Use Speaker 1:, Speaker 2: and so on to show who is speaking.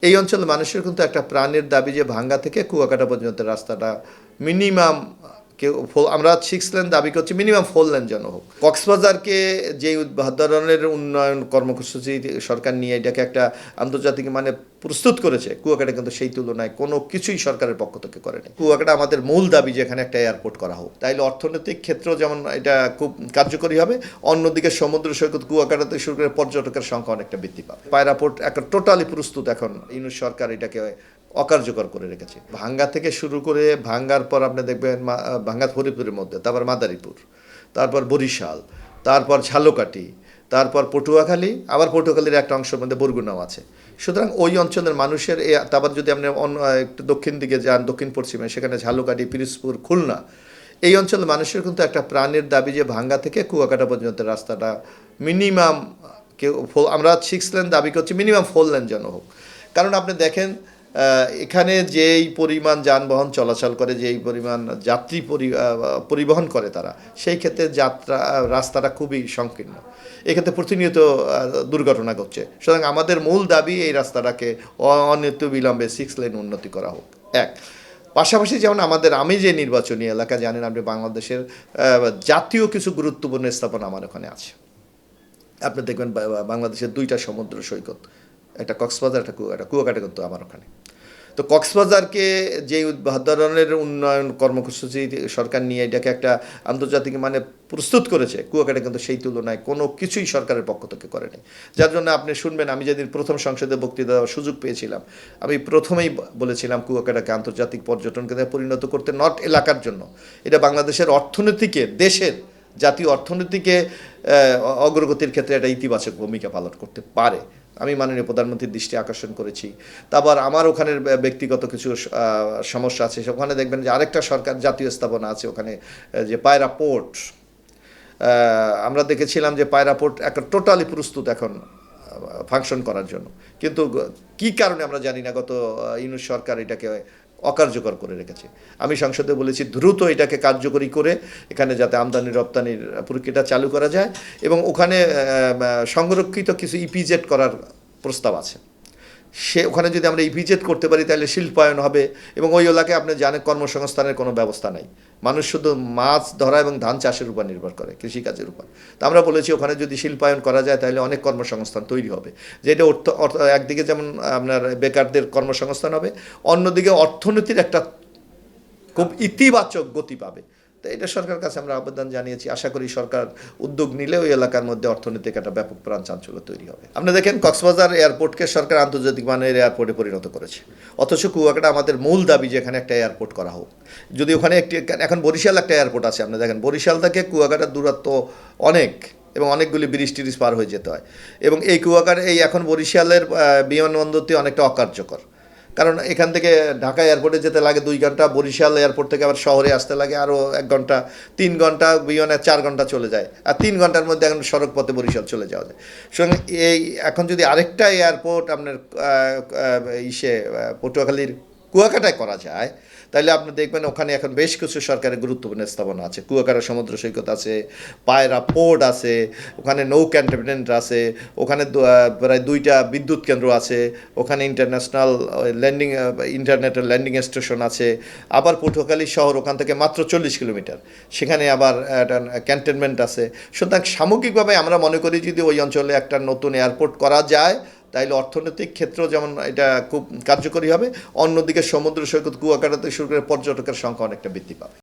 Speaker 1: এই অঞ্চলের মানুষের কিন্তু একটা প্রাণের দাবি যে ভাঙ্গা থেকে কুয়াকাটা পর্যন্ত রাস্তাটা মিনিমাম আমরা 6 লেন দাবি করছি, মিনিমাম 4 লেন যেন হোক। কক্সবাজারকে যে ধরনের উন্নয়ন কর্মসূচি সরকার নিয়ে এটাকে একটা আন্তর্জাতিক মানে প্রস্তুত করেছে, কুয়াকাটা কিন্তু সেই তুলনায় কোনো কিছুই সরকারের পক্ষ থেকে করেনি। কুয়াকাটা আমাদের মূল দাবি যে এখানে একটা এয়ারপোর্ট করা হোক, তাইলে অর্থনৈতিক ক্ষেত্রেও যেমন এটা খুব কার্যকরী হবে, অন্যদিকে সমুদ্র সৈকত কুয়াকাটাতে শুরু করে পর্যটকের সংখ্যা অনেকটা বৃদ্ধি পাবে। পায়রাপোর্ট একটা টোটালি প্রস্তুত, এখন ইউনুস সরকার এটাকে অকার্যকর করে রেখেছে। ভাঙ্গা থেকে শুরু করে ভাঙ্গার পর আপনি দেখবেন ভাঙ্গা ফরিদপুরের মধ্যে, তারপর মাদারীপুর, তারপর বরিশাল, তারপর ঝালকাঠি, তারপর পটুয়াখালী, আবার পটুয়াখালীর একটা অংশের মধ্যে বরগুনাও আছে। সুতরাং ওই অঞ্চলের মানুষের তারপর যদি আপনি একটু দক্ষিণ দিকে যান, দক্ষিণ পশ্চিমে, সেখানে ঝালকাঠি, পিরোজপুর, খুলনা, এই অঞ্চলের মানুষের কিন্তু একটা প্রাণের দাবি যে ভাঙ্গা থেকে কুয়াকাটা পর্যন্ত রাস্তাটা মিনিমাম আমরা 6 লেন দাবি করছি, মিনিমাম 4 লেন যেন হোক। কারণ আপনি দেখেন এখানে যেই পরিমাণ যানবাহন চলাচল করে, যেই পরিমাণ যাত্রী পরিবহন করে তারা, সেই ক্ষেত্রে রাস্তাটা খুবই সংকীর্ণ। এক্ষেত্রে প্রতিনিয়ত দুর্ঘটনা ঘটছে। সুতরাং আমাদের মূল দাবি এই রাস্তাটাকে অনিয়ত বিলম্বে 6 লেন উন্নতি করা হোক। পাশাপাশি যেমন আমি যে নির্বাচনী এলাকা, জানেন আপনি, বাংলাদেশের জাতীয় কিছু গুরুত্বপূর্ণ স্থাপনা আমার ওখানে আছে। আপনি দেখবেন বাংলাদেশের 2টা সমুদ্র সৈকত, একটা কক্সবাজার, একটা কুয়াকাটা কিন্তু আমার ওখানে। তো কক্সবাজারকে যে ধরনের উন্নয়ন কর্মসূচি সরকার নিয়ে এটাকে একটা আন্তর্জাতিক মানে প্রস্তুত করেছে, কুয়াকাটা কিন্তু সেই তুলনায় কোনো কিছুই সরকারের পক্ষ থেকে করেনি। যার জন্য আপনি শুনবেন, আমি যেদিন প্রথম সংসদে বক্তৃতা দেওয়ার সুযোগ পেয়েছিলাম, আমি প্রথমেই বলেছিলাম কুয়াকাটাকে আন্তর্জাতিক পর্যটন কেন্দ্রে পরিণত করতে, নট এলাকার জন্য, এটা বাংলাদেশের অর্থনীতিকে, দেশের জাতীয় অর্থনীতিকে অগ্রগতির ক্ষেত্রে একটা ইতিবাচক ভূমিকা পালন করতে পারে। আমি মাননীয় প্রধানমন্ত্রীর দৃষ্টি আকর্ষণ করেছি। তারপর আমার ওখানের ব্যক্তিগত কিছু সমস্যা আছে, ওখানে দেখবেন যে আরেকটা সরকার জাতীয় স্থাপনা আছে ওখানে, যে পায়রা পোর্ট, আমরা দেখেছিলাম যে পায়রা পোর্ট একটা টোটালি প্রস্তুত এখন ফাংশন করার জন্য, কিন্তু কি কারণে আমরা জানি না, গত ইউনুস সরকার এটাকে অকার্যকর করে রেখেছে। আমি সংসদে বলেছি দ্রুত এটাকে কার্যকরী করে এখানে যাতে আমদানি রপ্তানির প্রক্রিয়াটা চালু করা যায়, এবং ওখানে সংরক্ষিত কিছু ইপিজেড করার প্রস্তাব আছে। ওখানে যদি আমরা ইপিজেড করতে পারি তাহলে শিল্পায়ন হবে, এবং ওই এলাকায় আপনি জানেন কর্মসংস্থানের কোনো ব্যবস্থা নাই। মানুষ শুধু মাছ ধরা এবং ধান চাষের উপর নির্ভর করে, কৃষিকাজের উপর। তা আমরা বলেছি ওখানে যদি শিল্পায়ন করা যায় তাহলে অনেক কর্মসংস্থান তৈরি হবে, যেটা একদিকে যেমন আপনার বেকারদের কর্মসংস্থান হবে, অন্যদিকে অর্থনীতির একটা খুব ইতিবাচক গতি পাবে। তো এটা সরকারের কাছে আমরা আবেদন জানিয়েছি। আশা করি সরকার উদ্যোগ নিলে ওই এলাকার মধ্যে অর্থনৈতিক একটা ব্যাপক প্রাণ চাঞ্চল্য তৈরি হবে। আপনি দেখেন কক্সবাজার এয়ারপোর্টকে সরকার আন্তর্জাতিক মানের এয়ারপোর্টে পরিণত করেছে, অথচ কুয়াকাটা আমাদের মূল দাবি যে এখানে একটা এয়ারপোর্ট করা হোক। যদি ওখানে এখন বরিশাল একটা এয়ারপোর্ট আছে, আপনি দেখেন বরিশাল থেকে কুয়াকাটার দূরত্ব অনেক, এবং অনেকগুলি ব্রিজ টিরিজ পার হয়ে যেতে হয়, এবং এই কুয়াকাটা এখন বরিশালের বিমানবন্দরটি অনেকটা অকার্যকর। কারণ এখান থেকে ঢাকা এয়ারপোর্টে যেতে লাগে 2 ঘন্টা, বরিশাল এয়ারপোর্ট থেকে আবার শহরে আসতে লাগে আরও 1 ঘন্টা, 3 ঘন্টা, বিমানে 4 ঘন্টা চলে যায়, আর 3 ঘন্টার মধ্যে এখন সড়ক পথে বরিশাল চলে যাওয়া যায়। সুতরাং এখন যদি আরেকটা এয়ারপোর্ট আপনার পটুয়াখালীর কুয়াকাটায় করা যায়, তাহলে আপনি দেখবেন ওখানে এখন বেশ কিছু সরকারের গুরুত্বপূর্ণ স্থাপনা আছে। কুয়াকাটা সমুদ্র সৈকত আছে, পায়রা পোর্ট আছে, ওখানে নৌ ক্যান্টনমেন্ট আছে, ওখানে প্রায় 2টা বিদ্যুৎ কেন্দ্র আছে, ওখানে ইন্টারন্যাশনাল ইন্টারনেটের ল্যান্ডিং স্টেশন আছে। আবার পটুয়াখালী শহর ওখান থেকে মাত্র 40 কিলোমিটার, সেখানে আবার একটা ক্যান্টনমেন্ট আছে। সুতরাং সামগ্রিকভাবে আমরা মনে করি যদি ওই অঞ্চলে একটা নতুন এয়ারপোর্ট করা যায় তাইলে অর্থনৈতিক ক্ষেত্রেও যেমন এটা খুব কার্যকরী হবে, অন্যদিকে সমুদ্র সৈকত কুয়াকাটাতে শুরু করে পর্যটকের সংখ্যা অনেকটা বৃদ্ধি পাবে।